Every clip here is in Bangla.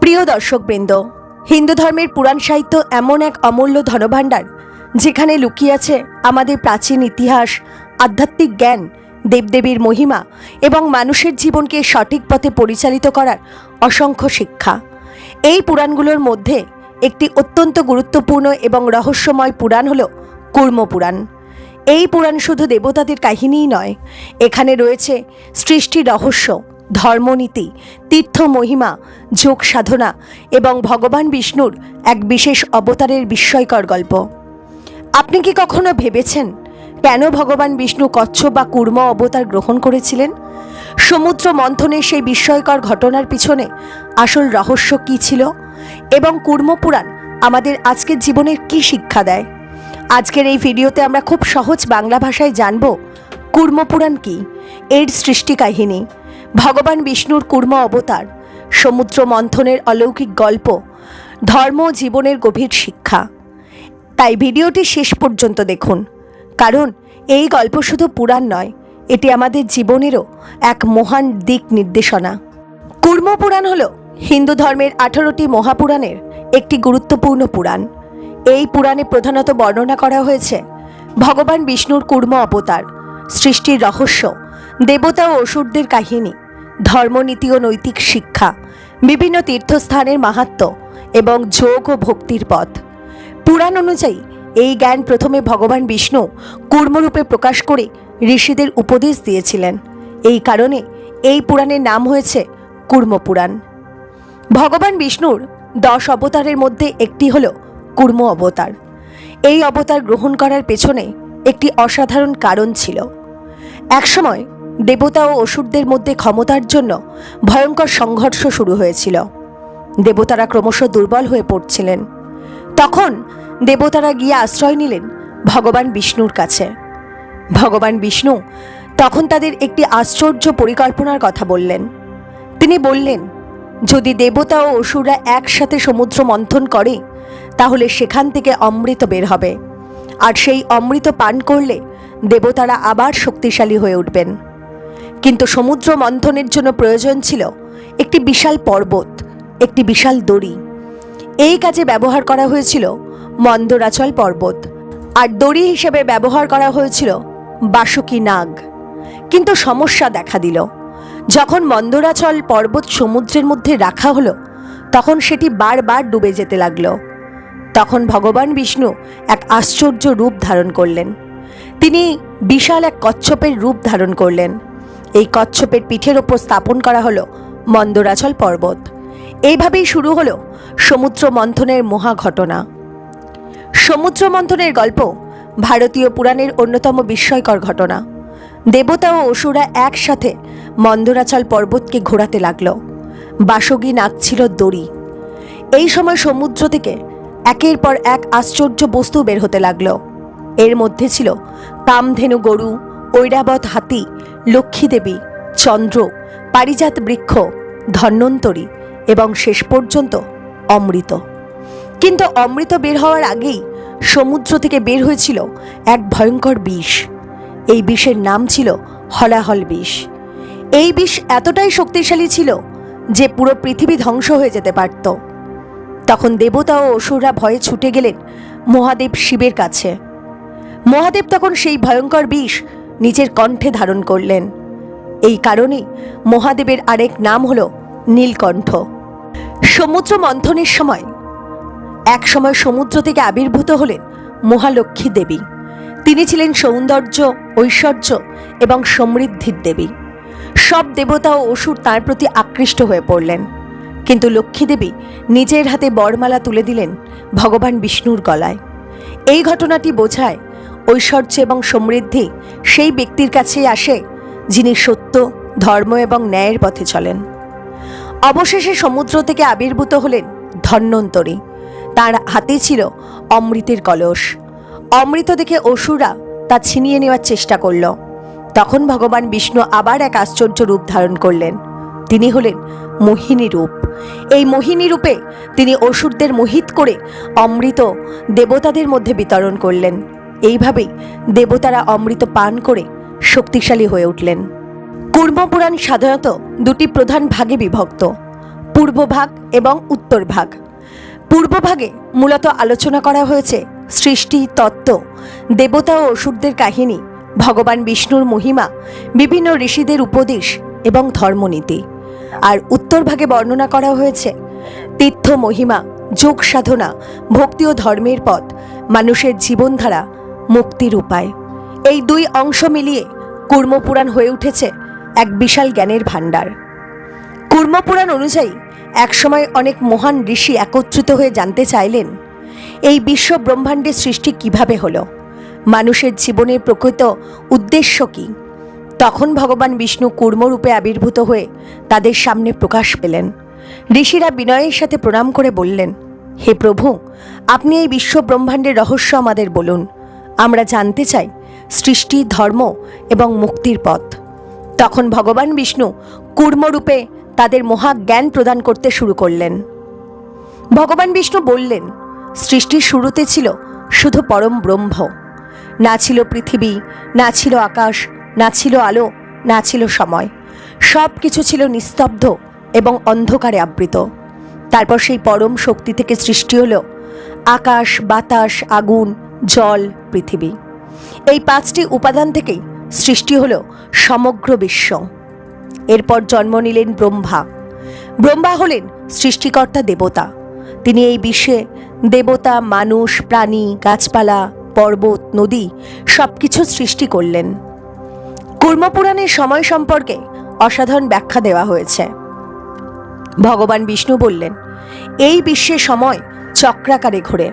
প্রিয় দর্শকবৃন্দ, হিন্দু ধর্মের পুরাণ সাহিত্য এমন এক অমূল্য ধনভাণ্ডার যেখানে লুকিয়ে আছে আমাদের প্রাচীন ইতিহাস, আধ্যাত্মিক জ্ঞান, দেবদেবীর মহিমা এবং মানুষের জীবনকে সঠিক পথে পরিচালিত করার অসংখ্য শিক্ষা। এই পুরাণগুলোর মধ্যে একটি অত্যন্ত গুরুত্বপূর্ণ এবং রহস্যময় পুরাণ হল কুর্ম পুরাণ। এই পুরাণ শুধু দেবতাদের কাহিনীই নয়, এখানে রয়েছে সৃষ্টির রহস্য, ধর্মনীতি, তীর্থ মহিমা, যোগ সাধনা এবং ভগবান বিষ্ণুর এক বিশেষ অবতারের বিস্ময়কর গল্প। আপনি কি কখনো ভেবেছেন কেন ভগবান বিষ্ণু কচ্ছপ বা কুর্ম অবতার গ্রহণ করেছিলেন? সমুদ্র মন্থনের সেই বিস্ময়কর ঘটনার পিছনে আসল রহস্য কী ছিল এবং কুর্ম পুরাণ আমাদের আজকের জীবনের কী শিক্ষা দেয়? আজকের এই ভিডিওতে আমরা খুব সহজ বাংলা ভাষায় জানব কুর্ম পুরাণ কী, এর সৃষ্টি কাহিনী, ভগবান বিষ্ণুর কুর্ম অবতার, সমুদ্র মন্থনের অলৌকিক গল্প, ধর্ম জীবনের গভীর শিক্ষা। তাই ভিডিওটি শেষ পর্যন্ত দেখুন, কারণ এই গল্প শুধু পুরাণ নয়, এটি আমাদের জীবনেরও এক মহান দিক নির্দেশনা। কুর্ম পুরাণ হল হিন্দু ধর্মের 18টি মহাপুরাণের একটি গুরুত্বপূর্ণ পুরাণ। এই পুরাণে প্রধানত বর্ণনা করা হয়েছে ভগবান বিষ্ণুর কুর্ম অবতার, সৃষ্টির রহস্য, দেবতা ও অসুরদের কাহিনী, ধর্মনীতি ও নৈতিক শিক্ষা, বিভিন্ন তীর্থস্থানের মাহাত্ম্য এবং যোগ ও ভক্তির পথ। পুরাণ অনুযায়ী এই জ্ঞান প্রথমে ভগবান বিষ্ণু কুর্মরূপে প্রকাশ করে ঋষিদের উপদেশ দিয়েছিলেন। এই কারণে এই পুরাণের নাম হয়েছে কুর্ম পুরাণ। ভগবান বিষ্ণুর 10 অবতারের মধ্যে একটি হল কুর্ম অবতার। এই অবতার গ্রহণ করার পেছনে একটি অসাধারণ কারণ ছিল। একসময় দেবতা ও অসুরদের মধ্যে ক্ষমতার জন্য ভয়ঙ্কর সংঘর্ষ শুরু হয়েছিল। দেবতারা ক্রমশ দুর্বল হয়ে পড়ছিলেন। তখন দেবতারা গিয়ে আশ্রয় নিলেন ভগবান বিষ্ণুর কাছে। ভগবান বিষ্ণু তখন তাদের একটি আশ্চর্য পরিকল্পনার কথা বললেন। তিনি বললেন, যদি দেবতা ও অসুররা একসাথে সমুদ্র মন্থন করে তাহলে সেখান থেকে অমৃত বের হবে, আর সেই অমৃত পান করলে দেবতারা আবার শক্তিশালী হয়ে উঠবেন। কিন্তু সমুদ্র মন্থনের জন্য প্রয়োজন ছিল একটি বিশাল পর্বত, একটি বিশাল দড়ি। এই কাজে ব্যবহার করা হয়েছিল মন্দরাচল পর্বত, আর দড়ি হিসেবে ব্যবহার করা হয়েছিল বাসুকী নাগ। কিন্তু সমস্যা দেখা দিল। যখন মন্দরাচল পর্বত সমুদ্রের মধ্যে রাখা হলো, তখন সেটি বারবার ডুবে যেতে লাগলো। তখন ভগবান বিষ্ণু এক আশ্চর্য রূপ ধারণ করলেন। তিনি বিশাল এক কচ্ছপের রূপ ধারণ করলেন। এই কচ্ছপের পিঠের ওপর স্থাপন করা হলো মন্দরাচল পর্বত। এইভাবেই শুরু হলো সমুদ্র মন্থনের মহা ঘটনা। সমুদ্র মন্থনের গল্প ভারতীয় পুরাণের অন্যতম বিস্ময়কর ঘটনা। দেবতা ও অসুররা একসাথে মন্দরাচল পর্বতকে ঘোরাতে লাগলো। বাসুকী নাগ ছিল দড়ি। এই সময় সমুদ্র থেকে একের পর এক আশ্চর্য বস্তু বের হতে লাগলো। এর মধ্যে ছিল কামধেনু গরু, ঐরাবত হাতি, লক্ষ্মী দেবী, চন্দ্র, পারিজাত বৃক্ষ, ধন্বন্তরী এবং শেষ পর্যন্ত অমৃত। কিন্তু অমৃত বের হওয়ার আগেই সমুদ্র থেকে বের হয়েছিল এক ভয়ঙ্কর বিষ। এই বিষের নাম ছিল হলাহল বিষ। এই বিষ এতটাই শক্তিশালী ছিল যে পুরো পৃথিবী ধ্বংস হয়ে যেতে পারত। তখন দেবতা ও অসুররা ভয়ে ছুটে গেলেন মহাদেব শিবের কাছে। মহাদেব তখন সেই ভয়ঙ্কর বিষ নিজের কণ্ঠে ধারণ করলেন। এই কারণে মহাদেবের আরেক নাম হল নীলকণ্ঠ। সমুদ্র মন্থনের সময় একসময় সমুদ্র থেকে আবির্ভূত হলেন মহালক্ষ্মী দেবী। তিনি ছিলেন সৌন্দর্য, ঐশ্বর্য এবং সমৃদ্ধির দেবী। সব দেবতা ও অসুর তাঁর প্রতি আকৃষ্ট হয়ে পড়লেন। কিন্তু লক্ষ্মী দেবী নিজের হাতে বরমালা তুলে দিলেন ভগবান বিষ্ণুর গলায়। এই ঘটনাটি বোঝায় ঐশ্বর্য এবং সমৃদ্ধি সেই ব্যক্তির কাছেই আসে যিনি সত্য, ধর্ম এবং ন্যায়ের পথে চলেন। অবশেষে সমুদ্র থেকে আবির্ভূত হলেন ধন্বন্তরী। তার হাতে ছিল অমৃতের কলস। অমৃত দেখে অসুররা তা ছিনিয়ে নেওয়ার চেষ্টা করল। তখন ভগবান বিষ্ণু আবার এক আশ্চর্য রূপ ধারণ করলেন। তিনি হলেন মোহিনী রূপ। এই মোহিনী রূপে তিনি অসুরদের মোহিত করে অমৃত দেবতাদের মধ্যে বিতরণ করলেন। এইভাবেই দেবতারা অমৃত পান করে শক্তিশালী হয়ে উঠলেন। কুর্ম পুরাণ সাধারণত দুটি প্রধান ভাগে বিভক্ত। পূর্বভাগ এবং উত্তরভাগ। পূর্বভাগে মূলত আলোচনা করা হয়েছে সৃষ্টি তত্ত্ব, দেবতা ও অসুরদের কাহিনী, ভগবান বিষ্ণুর মহিমা, বিভিন্ন ঋষিদের উপদেশ এবং ধর্মনীতি। আর উত্তরভাগে বর্ণনা করা হয়েছে তীর্থ মহিমা, যোগ সাধনা, ভক্তি ও ধর্মের পথ, মানুষের জীবনধারা, মুক্তির উপায়। এই দুই অংশ মিলিয়ে কুর্মপুরাণ হয়ে উঠেছে এক বিশাল জ্ঞানের ভাণ্ডার। কুর্মপুরাণ অনুযায়ী একসময় অনেক মহান ঋষি একত্রিত হয়ে জানতে চাইলেন এই বিশ্ব ব্রহ্মাণ্ডের সৃষ্টি কিভাবে হলো, মানুষের জীবনের প্রকৃত উদ্দেশ্য কী। তখন ভগবান বিষ্ণু কুর্মরূপে আবির্ভূত হয়ে তাদের সামনে প্রকাশ পেলেন। ঋষিরা বিনয়ের সাথে প্রণাম করে বললেন, হে প্রভু, আপনি এই বিশ্ব ব্রহ্মাণ্ডের রহস্য আমাদের বলুন। আমরা জানতে চাই সৃষ্টি, ধর্ম এবং মুক্তির পথ। তখন ভগবান বিষ্ণু কুর্মরূপে তাদের মহাজ্ঞান প্রদান করতে শুরু করলেন। ভগবান বিষ্ণু বললেন, সৃষ্টির শুরুতে ছিল শুধু পরম ব্রহ্ম। না ছিল পৃথিবী, না ছিল আকাশ, না ছিল আলো, না ছিল সময়। সব কিছু ছিল নিস্তব্ধ এবং অন্ধকারে আবৃত। তারপর সেই পরম শক্তি থেকে সৃষ্টি হলো আকাশ, বাতাস, আগুন, জল, পৃথিবী। এই পাঁচটি উপাদান থেকেই সৃষ্টি হলো সমগ্র বিশ্ব। এরপর জন্ম নিলেন ব্রহ্মা। ব্রহ্মা হলেন সৃষ্টিকর্তা দেবতা। তিনি এই বিশ্বে দেবতা, মানুষ, প্রাণী, গাছপালা, পর্বত, নদী সব কিছু সৃষ্টি করলেন। কুর্মপুরাণের সময় সম্পর্কে অসাধারণ ব্যাখ্যা দেওয়া হয়েছে। ভগবান বিষ্ণু বললেন, এই বিশ্বে সময় চক্রাকারে ঘোরে।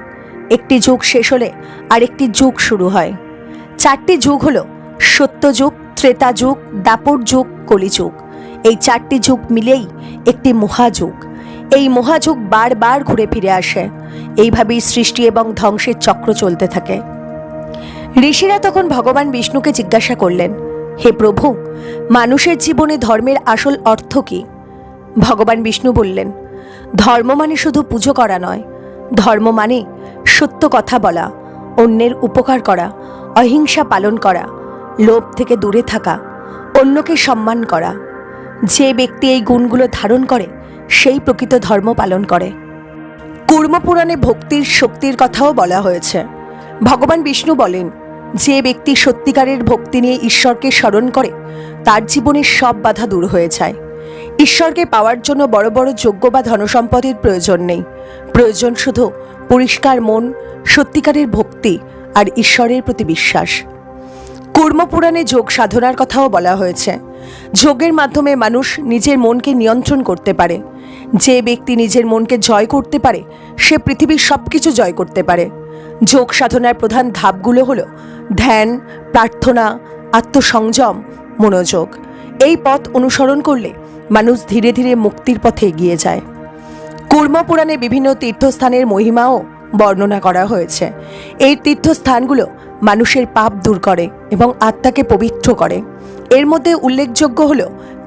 একটি যুগ শেষ হলে আরেকটি যুগ শুরু হয়। চারটি যুগ হলো সত্যযুগ, ত্রেতা যুগ, দাপর যুগ, কলিযুগ। এই চারটি যুগ মিলেই একটি মহাযুগ। এই মহাযুগ বারবার ঘুরে ফিরে আসে। এইভাবেই সৃষ্টি এবং ধ্বংসের চক্র চলতে থাকে। ঋষিরা তখন ভগবান বিষ্ণুকে জিজ্ঞাসা করলেন, হে প্রভু, মানুষের জীবনে ধর্মের আসল অর্থ কী? ভগবান বিষ্ণু বললেন, ধর্ম মানে শুধু পুজো করা নয়। ধর্ম মানে সত্য কথা বলা, অন্যের উপকার করা, অহিংসা পালন করা, লোভ থেকে দূরে থাকা, অন্যকে সম্মান করা। যে ব্যক্তি এই গুণগুলো ধারণ করে সেই প্রকৃত ধর্ম পালন করে। কুর্মপুরাণে ভক্তির শক্তির কথাও বলা হয়েছে। ভগবান বিষ্ণু বলেন, যে ব্যক্তি সত্যিকারের ভক্তি নিয়ে ঈশ্বরকে স্মরণ করে তার জীবনের সব বাধা দূর হয়ে যায়। ঈশ্বরকে পাওয়ার জন্য বড় বড় যজ্ঞ বা ধনসম্পদের প্রয়োজন নেই। প্রয়োজন শুধু পরিষ্কার মন, সত্যিকারের ভক্তি আর ঈশ্বরের প্রতি বিশ্বাস। কুর্মপুরাণে যোগ সাধনার কথাও বলা হয়েছে। যোগের মাধ্যমে মানুষ নিজের মনকে নিয়ন্ত্রণ করতে পারে। যে ব্যক্তি নিজের মনকে জয় করতে পারে সে পৃথিবীর সব কিছু জয় করতে পারে। যোগ সাধনার প্রধান ধাপগুলো হলো ধ্যান, প্রার্থনা, আত্মসংযম, মনোযোগ। এই পথ অনুসরণ করলে মানুষ ধীরে ধীরে মুক্তির পথে এগিয়ে যায়। কুর্মপুরাণে বিভিন্ন তীর্থস্থানের মহিমাও বর্ণনা করা হয়েছে। এই তীর্থস্থানগুলো মানুষের পাপ দূর করে এবং আত্মাকে পবিত্র করে। এর মধ্যে উল্লেখযোগ্য হল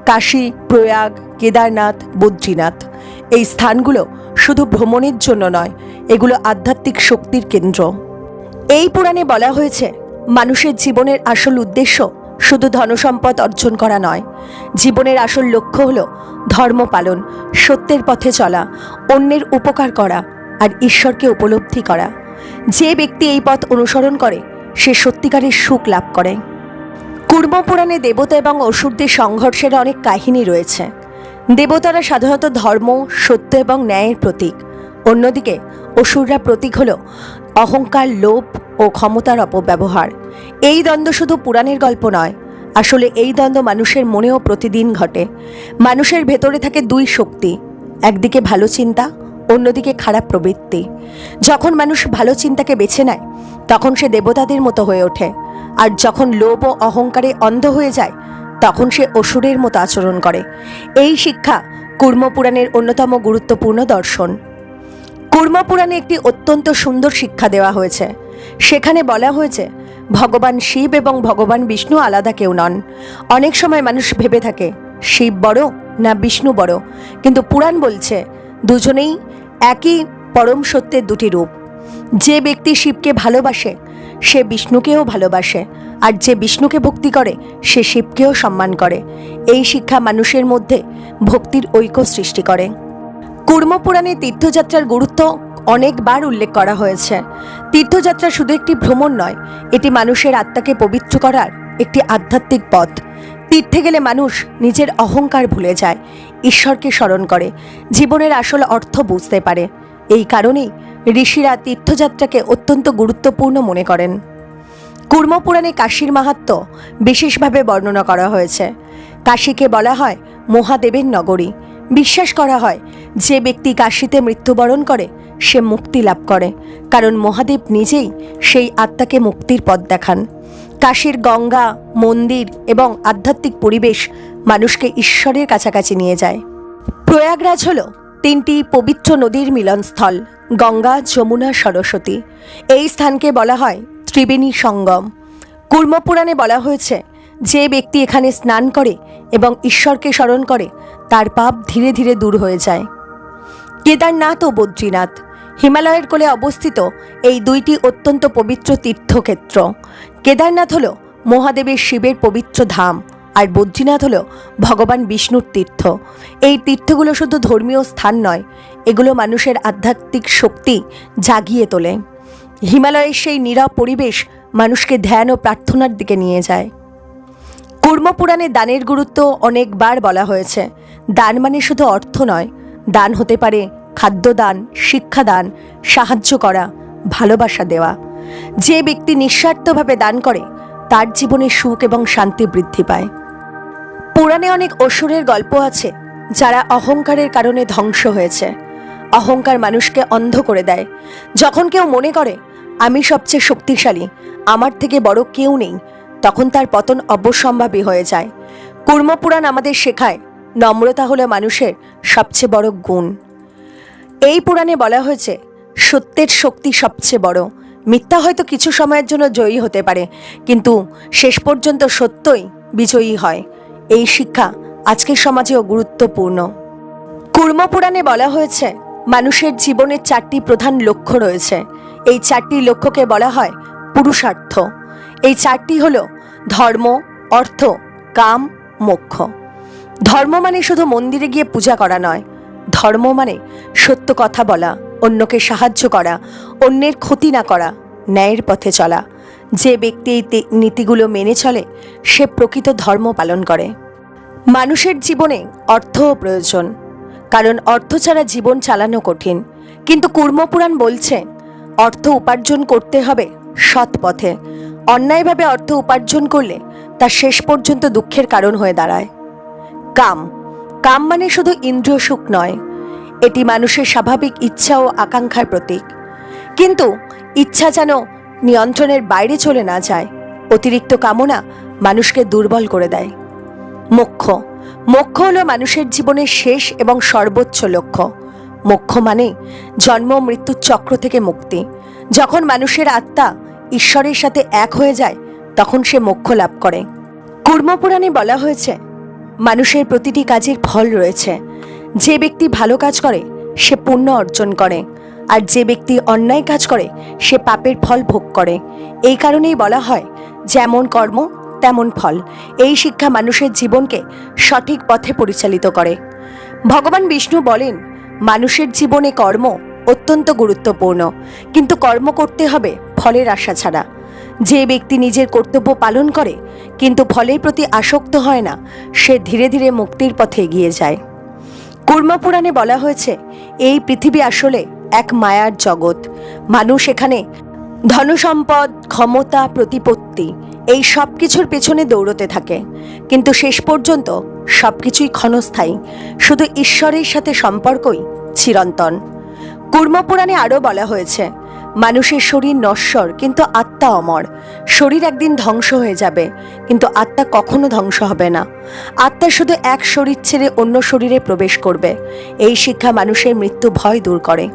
কাশী, প্রয়াগ, কেদারনাথ, বদ্রীনাথ। এই স্থানগুলো শুধু ভ্রমণের জন্য নয়, এগুলো আধ্যাত্মিক শক্তির কেন্দ্র। এই পুরাণে বলা হয়েছে, মানুষের জীবনের আসল উদ্দেশ্য শুধু ধনসম্পদ অর্জন করা নয়। জীবনের আসল লক্ষ্য হলো ধর্ম পালন, সত্যের পথে চলা, অন্যের উপকার করা আর ঈশ্বরকে উপলব্ধি করা। যে ব্যক্তি এই পথ অনুসরণ করে সে সত্যিকারের সুখ লাভ করে। কুর্মপুরাণে দেবতা এবং অসুরদের সংঘর্ষের অনেক কাহিনী রয়েছে। দেবতারা সাধারণত ধর্ম, সত্য এবং ন্যায়ের প্রতীক। অন্যদিকে অসুররা প্রতীক হল অহংকার, লোভ ও ক্ষমতার অপব্যবহার। এই দ্বন্দ্ব শুধু পুরাণের গল্প নয়, আসলে এই দ্বন্দ্ব মানুষের মনেও প্রতিদিন ঘটে। মানুষের ভেতরে থাকে দুই শক্তি, একদিকে ভালো চিন্তা, অন্যদিকে খারাপ প্রবৃত্তি। যখন মানুষ ভালো চিন্তাকে বেছে নেয় তখন সে দেবতাদের মতো হয়ে ওঠে, আর যখন লোভ ও অহংকারে অন্ধ হয়ে যায় তখন সে অসুরের মতো আচরণ করে। এই শিক্ষা কুর্মপুরাণের অন্যতম গুরুত্বপূর্ণ দর্শন। কুর্মপুরাণে একটি অত্যন্ত সুন্দর শিক্ষা দেওয়া হয়েছে। সেখানে বলা হয়েছে, ভগবান শিব এবং ভগবান বিষ্ণু আলাদা কেউ নন। অনেক সময় মানুষ ভেবে থাকে শিব বড় না বিষ্ণু বড়, কিন্তু পুরাণ বলছে দুজনেই একই পরম সত্যের দুটি রূপ। যে ব্যক্তি শিবকে ভালোবাসে সে বিষ্ণুকেও ভালোবাসে, আর যে বিষ্ণুকে ভক্তি করে সে শিবকেও সম্মান করে। এই শিক্ষা মানুষের মধ্যে ভক্তির ঐক্য সৃষ্টি করে। কুর্মপুরাণে তীর্থযাত্রার গুরুত্ব অনেকবার উল্লেখ করা হয়েছে। তীর্থযাত্রা শুধু একটি ভ্রমণ নয়, এটি মানুষের আত্মাকে পবিত্র করার একটি আধ্যাত্মিক পথ। তীর্থে গেলে মানুষ নিজের অহংকার ভুলে যায়, ঈশ্বরকে স্মরণ করে, জীবনের আসল অর্থ বুঝতে পারে। এই কারণেই ঋষিরা তীর্থযাত্রাকে অত্যন্ত গুরুত্বপূর্ণ মনে করেন। কুর্মপুরাণে কাশীর মাহাত্ম্য বিশেষভাবে বর্ণনা করা হয়েছে। কাশীকে বলা হয় মহাদেবের নগরী। বিশ্বাস করা হয় যে ব্যক্তি কাশীতে মৃত্যুবরণ করে সে মুক্তি লাভ করে, কারণ মহাদেব নিজেই সেই আত্মাকে মুক্তির পথ দেখান। কাশীর গঙ্গা, মন্দির এবং আধ্যাত্মিক পরিবেশ মানুষকে ঈশ্বরের কাছাকাছি নিয়ে যায়। প্রয়াগরাজ হল 3টি পবিত্র নদীর মিলনস্থল, গঙ্গা, যমুনা, সরস্বতী। এই স্থানকে বলা হয় ত্রিবেণী সঙ্গম। কুর্মপুরাণে বলা হয়েছে যে ব্যক্তি এখানে স্নান করে এবং ঈশ্বরকে স্মরণ করে তার পাপ ধীরে ধীরে দূর হয়ে যায়। কেদারনাথ ও বদ্রীনাথ হিমালয়ের কোলে অবস্থিত এই 2টি অত্যন্ত পবিত্র তীর্থক্ষেত্র। কেদারনাথ হল মহাদেবের শিবের পবিত্র ধাম, আর বদ্রীনাথ হল ভগবান বিষ্ণুর তীর্থ। এই তীর্থগুলো শুধু ধর্মীয় স্থান নয়, এগুলো মানুষের আধ্যাত্মিক শক্তি জাগিয়ে তোলে। হিমালয়ের সেই নীরব পরিবেশ মানুষকে ধ্যান ও প্রার্থনার দিকে নিয়ে যায়। কুর্মপুরাণে দানের গুরুত্ব অনেকবার বলা হয়েছে। দান মানে শুধু অর্থ নয়, দান হতে পারে খাদ্যদান, শিক্ষাদান, সাহায্য করা, ভালোবাসা দেওয়া। যে ব্যক্তি নিঃস্বার্থভাবে দান করে তার জীবনে সুখ এবং শান্তি বৃদ্ধি পায়। পুরাণে অনেক অসুরের গল্প আছে যারা অহংকারের কারণে ধ্বংস হয়েছে। অহংকার মানুষকে অন্ধ করে দেয়। যখন কেউ মনে করে আমি সবচেয়ে শক্তিশালী, আমার থেকে বড় কেউ নেই, তখন তার পতন অবশ্যম্ভাবী হয়ে যায়। কুর্মপুরাণ আমাদের শেখায় নম্রতা হলো মানুষের সবচেয়ে বড় গুণ। এই পুরাণে বলা হয়েছে সত্যের শক্তি সবচেয়ে বড়। মিথ্যা হয়তো কিছু সময়ের জন্য জয়ী হতে পারে, কিন্তু শেষ পর্যন্ত সত্যই বিজয়ী হয়। এই শিক্ষা আজকের সমাজেও গুরুত্বপূর্ণ। কুর্মপুরাণে বলা হয়েছে মানুষের জীবনের 4টি প্রধান লক্ষ্য রয়েছে। এই 4টি লক্ষ্যকে বলা হয় পুরুষার্থ। এই 4টি হল ধর্ম, অর্থ, কাম, মোক্ষ। ধর্ম মানে শুধু মন্দিরে গিয়ে পূজা করা নয়। ধর্ম মানে সত্য কথা বলা, অন্যকে সাহায্য করা, অন্যের ক্ষতি না করা, ন্যায়ের পথে চলা। যে ব্যক্তি এই নীতিগুলো মেনে চলে সে প্রকৃত ধর্ম পালন করে। মানুষের জীবনে অর্থও প্রয়োজন, কারণ অর্থ ছাড়া জীবন চালানো কঠিন। কিন্তু কুর্মপুরাণ বলছে অর্থ উপার্জন করতে হবে সৎ পথে। অন্যায়ভাবে অর্থ উপার্জন করলে তা শেষ পর্যন্ত দুঃখের কারণ হয়ে দাঁড়ায়। কাম, কাম মানে শুধু ইন্দ্রিয় সুখ নয়, এটি মানুষের স্বাভাবিক ইচ্ছা ও আকাঙ্ক্ষার প্রতীক। কিন্তু ইচ্ছা যেন নিয়ন্ত্রণের বাইরে চলে না যায়। অতিরিক্ত কামনা মানুষকে দুর্বল করে দেয়। মোক্ষ, মোক্ষ হলো মানুষের জীবনের শেষ এবং সর্বোচ্চ লক্ষ্য। মোক্ষ মানে জন্ম মৃত্যুর চক্র থেকে মুক্তি। যখন মানুষের আত্মা ঈশ্বরের সাথে এক হয়ে যায় তখন সে মোক্ষ লাভ করে। কুর্মপুরাণে বলা হয়েছে মানুষের প্রতিটি কাজের ফল রয়েছে। যে ব্যক্তি ভালো কাজ করে সে পুণ্য অর্জন করে, আর যে ব্যক্তি অন্যায় কাজ করে সে পাপের ফল ভোগ করে। এই কারণেই বলা হয় যেমন কর্ম তেমন ফল। এই শিক্ষা মানুষের জীবনকে সঠিক পথে পরিচালিত করে। ভগবান বিষ্ণু বলেন মানুষের জীবনে কর্ম অত্যন্ত গুরুত্বপূর্ণ, কিন্তু কর্ম করতে হবে ফলের আশা ছাড়া। যে ব্যক্তি নিজের কর্তব্য পালন করে কিন্তু ফলের প্রতি আসক্ত হয় না, সে ধীরে ধীরে মুক্তির পথে এগিয়ে যায়। কুর্মপুরাণে বলা হয়েছে এই পৃথিবী আসলে এক মায়ার জগৎ। মানুষ এখানে ধনসম্পদ, ক্ষমতা, প্রতিপত্তি এই সব কিছুর পেছনে দৌড়তে থাকে, কিন্তু শেষ পর্যন্ত সবকিছুই ক্ষণস্থায়ী। শুধু ঈশ্বরের সাথে সম্পর্কই চিরন্তন। কুর্মপুরাণে আরও বলা হয়েছে মানুষের শরীর নশ্বর কিন্তু আত্মা অমর। শরীর একদিন ধ্বংস হয়ে যাবে, কিন্তু আত্মা কখনো ধ্বংস হবে না। আত্মা শুধু এক শরীর ছেড়ে অন্য শরীরে প্রবেশ করবে। এই শিক্ষা মানুষের মৃত্যু ভয় দূর করে।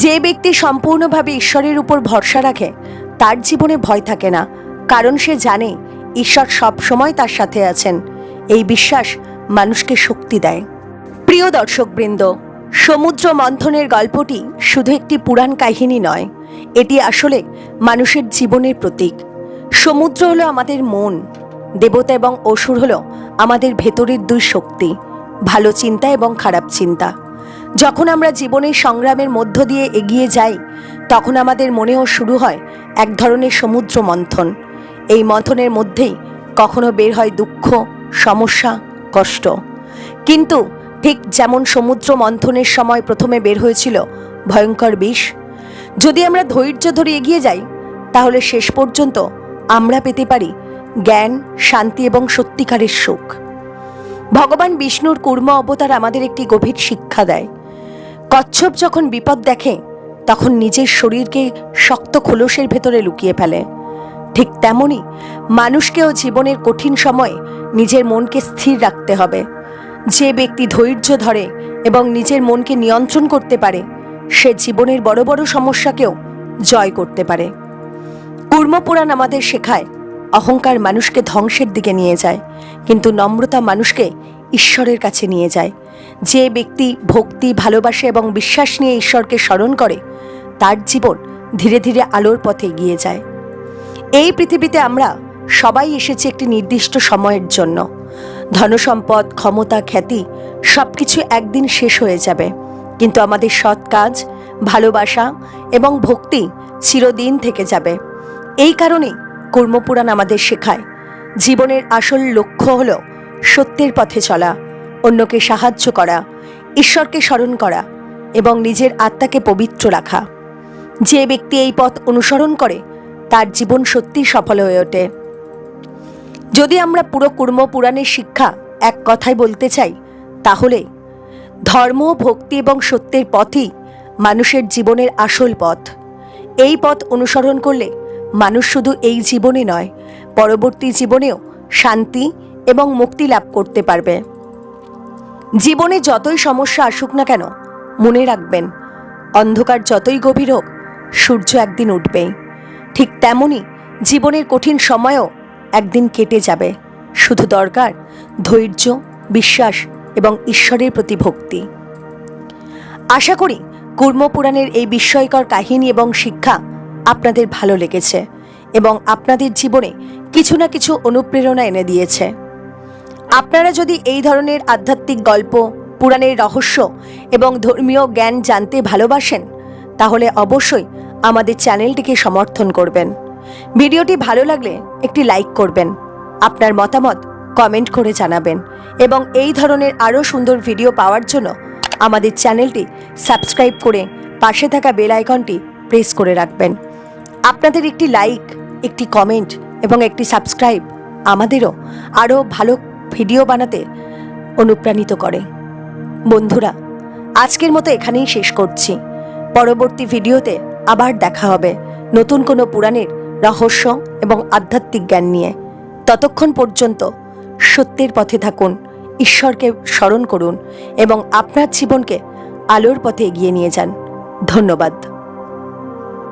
যে ব্যক্তি সম্পূর্ণভাবে ঈশ্বরের উপর ভরসা রাখে তার জীবনে ভয় থাকে না, কারণ সে জানে ঈশ্বর সব সময় তার সাথে আছেন। এই বিশ্বাস মানুষকে শক্তি দেয়। প্রিয় দর্শকবৃন্দ, সমুদ্র মন্থনের গল্পটি শুধু একটি পুরাণ কাহিনী নয়, এটি আসলে মানুষের জীবনের প্রতীক। সমুদ্র হলো আমাদের মন, দেবতা এবং অসুর হলো আমাদের ভেতরের দুই শক্তি, ভালো চিন্তা এবং খারাপ চিন্তা। যখন আমরা জীবনের সংগ্রামের মধ্য দিয়ে এগিয়ে যাই, তখন আমাদের মনেও শুরু হয় এক ধরনের সমুদ্র মন্থন। এই মন্থনের মধ্যেই কখনো বের হয় দুঃখ, সমস্যা, কষ্ট। কিন্তু ঠিক যেমন সমুদ্র মন্থনের সময় প্রথমে বের হয়েছিল ভয়ঙ্কর বিষ, যদি আমরা ধৈর্য ধরে এগিয়ে যাই, তাহলে শেষ পর্যন্ত আমরা পেতে পারি জ্ঞান, শান্তি এবং সত্যিকারের সুখ। ভগবান বিষ্ণুর কূর্ম অবতার আমাদের একটি গভীর শিক্ষা দেয়। কচ্ছপ যখন বিপদ দেখে, তখন নিজের শরীরকে শক্ত খোলসের ভেতরে লুকিয়ে ফেলে। ঠিক তেমনি মানুষকেও জীবনের কঠিন সময়ে নিজের মনকে স্থির রাখতে হবে। যে ব্যক্তি ধৈর্য ধরে এবং নিজের মনকে নিয়ন্ত্রণ করতে পারে, সে জীবনের বড় বড় সমস্যাকেও জয় করতে পারে। কূর্মপুরাণ আমাদের শেখায়, অহংকার মানুষকে ধ্বংসের দিকে নিয়ে যায়, কিন্তু নম্রতা মানুষকে ঈশ্বরের কাছে নিয়ে যায়। যে ব্যক্তি ভক্তি, ভালোবাসা এবং বিশ্বাস নিয়ে ঈশ্বরকে স্মরণ করে, তার জীবন ধীরে ধীরে আলোর পথে এগিয়ে যায়। এই পৃথিবীতে আমরা সবাই এসেছি একটি নির্দিষ্ট সময়ের জন্য। ধনসম্পদ, ক্ষমতা, খ্যাতি সবকিছু একদিন শেষ হয়ে যাবে, কিন্তু আমাদের সৎ কাজ, ভালোবাসা এবং ভক্তি চিরদিন থেকে যাবে। এই কারণেই কর্মপুরাণ আমাদের শেখায়, জীবনের আসল লক্ষ্য হল সত্যের পথে চলা, অন্যকে সাহায্য করা, ঈশ্বরকে স্মরণ করা এবং নিজের আত্মাকে পবিত্র রাখা। যে ব্যক্তি এই পথ অনুসরণ করে, তার জীবন সত্যিই সফল হয়ে ওঠে। যদি আমরা পুরো কূর্মপুরাণের শিক্ষা এক কথায় বলতে চাই, তাহলে ধর্ম, ভক্তি এবং সত্যের পথই মানুষের জীবনের আসল পথ। এই পথ অনুসরণ করলে মানুষ শুধু এই জীবনে নয়, পরবর্তী জীবনেও শান্তি এবং মুক্তি লাভ করতে পারবে। জীবনে যতই সমস্যা আসুক না কেন, মনে রাখবেন, অন্ধকার যতই গভীর হোক, সূর্য একদিন উঠবেই। ঠিক তেমনি জীবনের কঠিন সময়ও একদিন কেটে যাবে। শুধু দরকার ধৈর্য, বিশ্বাস এবং ঈশ্বরের প্রতি ভক্তি। আশা করি কূর্মপুরাণের এই বিস্ময়কর কাহিনী এবং শিক্ষা আপনাদের ভালো লেগেছে এবং আপনাদের জীবনে কিছু না কিছু অনুপ্রেরণা এনে দিয়েছে। আপনারা যদি এই ধরনের আধ্যাত্মিক গল্প, পুরাণের রহস্য এবং ধর্মীয় জ্ঞান জানতে ভালোবাসেন, তাহলে অবশ্যই আমাদের চ্যানেলটিকে সমর্থন করবেন। ভিডিওটি ভালো লাগলে একটি লাইক করবেন, আপনার মতামত কমেন্ট করে জানাবেন এবং এই ধরনের আরও সুন্দর ভিডিও পাওয়ার জন্য আমাদের চ্যানেলটি সাবস্ক্রাইব করে পাশে থাকা বেল আইকনটি প্রেস করে রাখবেন। আপনাদের একটি লাইক, একটি কমেন্ট এবং একটি সাবস্ক্রাইব আমাদেরও আরও ভালো ভিডিও বানাতে অনুপ্রাণিত করে। বন্ধুরা, আজকের মতো এখানেই শেষ করছি। পরবর্তী ভিডিওতে আবার দেখা হবে নতুন কোনো পুরাণের রহস্য এবং আধ্যাত্মিক জ্ঞান নিয়ে। ততক্ষণ পর্যন্ত সত্যের পথে থাকুন, ঈশ্বরকে স্মরণ করুন এবং আপনার জীবনকে আলোর পথে এগিয়ে নিয়ে যান। ধন্যবাদ।